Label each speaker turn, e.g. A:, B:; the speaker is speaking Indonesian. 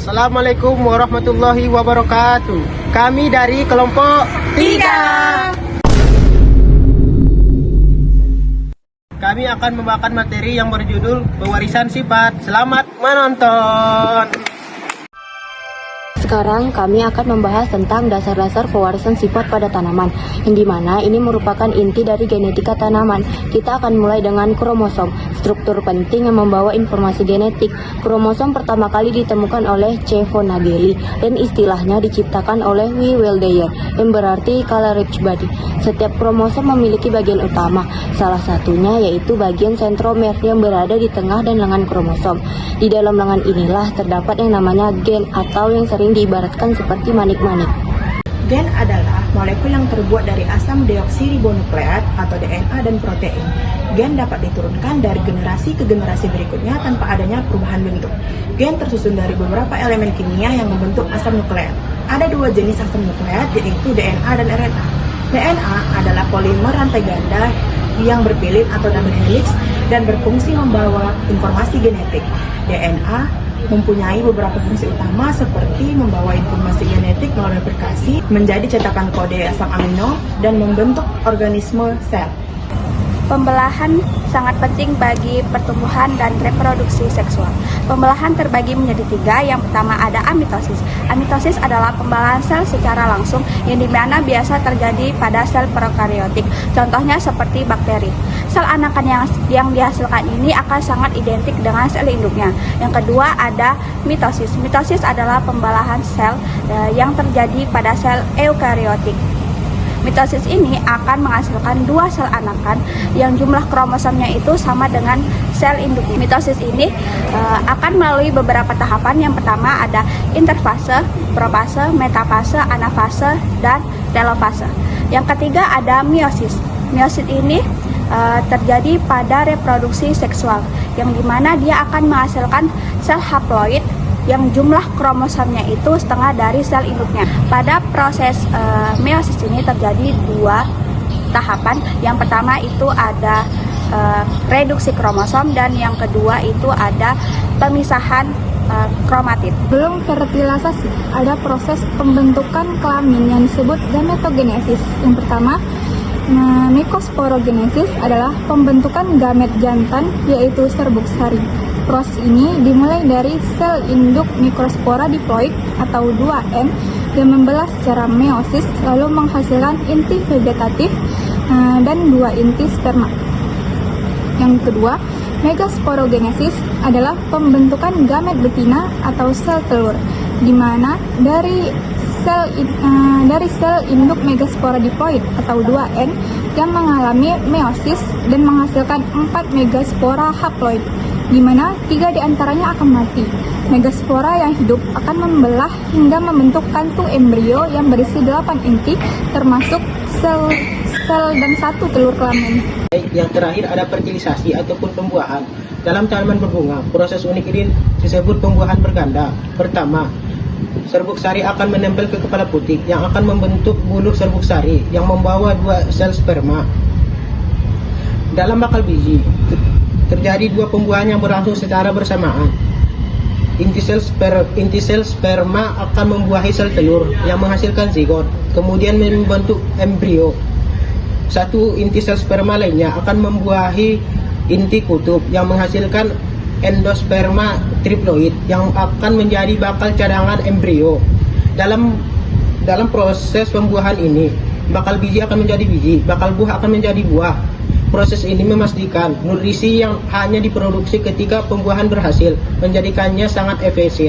A: Assalamualaikum warahmatullahi wabarakatuh. Kami dari kelompok 3. Kami akan membawakan materi yang berjudul pewarisan sifat. Selamat menonton.
B: Sekarang kami akan membahas tentang dasar-dasar pewarisan sifat pada tanaman, yang dimana ini merupakan inti dari genetika tanaman. Kita akan mulai dengan kromosom, struktur penting yang membawa informasi genetik. Kromosom pertama kali ditemukan oleh C. von Nageli dan istilahnya diciptakan oleh W. Weldeyer, yang berarti color-rich body. Setiap kromosom memiliki bagian utama, salah satunya yaitu bagian sentromer yang berada di tengah dan lengan kromosom. Di dalam lengan inilah terdapat yang namanya gen atau yang sering diibaratkan seperti manik-manik.
C: Gen adalah molekul yang terbuat dari asam deoksiribonukleat atau DNA dan protein. Gen dapat diturunkan dari generasi ke generasi berikutnya tanpa adanya perubahan bentuk. Gen tersusun dari beberapa elemen kimia yang membentuk asam nukleat. Ada dua jenis asam nukleat, yaitu DNA dan RNA. DNA adalah polimer rantai ganda yang berpilin atau double helix dan berfungsi membawa informasi genetik. DNA mempunyai beberapa fungsi utama seperti membawa informasi genetik melalui replikasi, menjadi cetakan kode asam amino, dan membentuk organisme sel.
D: Pembelahan sangat penting bagi pertumbuhan dan reproduksi seksual. Pembelahan terbagi menjadi 3. Yang pertama ada amitosis. Amitosis adalah pembelahan sel secara langsung yang dimana biasa terjadi pada sel prokariotik. Contohnya seperti bakteri. Sel anakan yang dihasilkan ini akan sangat identik dengan sel induknya. Yang kedua ada mitosis. Mitosis adalah pembelahan sel yang terjadi pada sel eukariotik. Mitosis ini akan menghasilkan 2 sel anakan yang jumlah kromosomnya itu sama dengan sel induk. Mitosis ini akan melalui beberapa tahapan. Yang pertama ada interfase, profase, metafase, anafase, dan telofase. Yang ketiga ada meiosis. Meiosis ini terjadi pada reproduksi seksual, yang dimana dia akan menghasilkan sel haploid yang jumlah kromosomnya itu setengah dari sel induknya. Pada proses meiosis ini terjadi 2 tahapan. Yang pertama itu ada reduksi kromosom dan yang kedua itu ada pemisahan kromatid.
E: Belum fertilisasi, ada proses pembentukan kelamin yang disebut gametogenesis. Yang pertama, mikosporogenesis adalah pembentukan gamet jantan yaitu serbuk sari. Proses ini dimulai dari sel induk mikrospora diploid atau 2N yang membelah secara meiosis lalu menghasilkan inti vegetatif dan 2 inti sperma. Yang kedua, megasporogenesis adalah pembentukan gamet betina atau sel telur, di mana dari sel induk megaspora diploid atau 2N yang mengalami meiosis dan menghasilkan 4 megaspora haploid, di mana 3 diantaranya akan mati. Megaspora yang hidup akan membelah hingga membentuk kantung embrio yang berisi 8 inti, termasuk sel dan 1 telur kelamin.
A: Yang terakhir ada fertilisasi ataupun pembuahan. Dalam tanaman berbunga, proses unik ini disebut pembuahan berganda. Pertama, serbuk sari akan menempel ke kepala putik yang akan membentuk bulu serbuk sari yang membawa 2 sel sperma. Dalam bakal biji, terjadi 2 pembuahan yang berlangsung secara bersamaan. Inti sel sperma akan membuahi sel telur yang menghasilkan zigot, kemudian membentuk embrio. 1 inti sel sperma lainnya akan membuahi inti kutub yang menghasilkan endosperma triploid yang akan menjadi bakal cadangan embrio. Dalam proses pembuahan ini, bakal biji akan menjadi biji, bakal buah akan menjadi buah. Proses ini memastikan nutrisi yang hanya diproduksi ketika pembuahan berhasil, menjadikannya sangat efisien.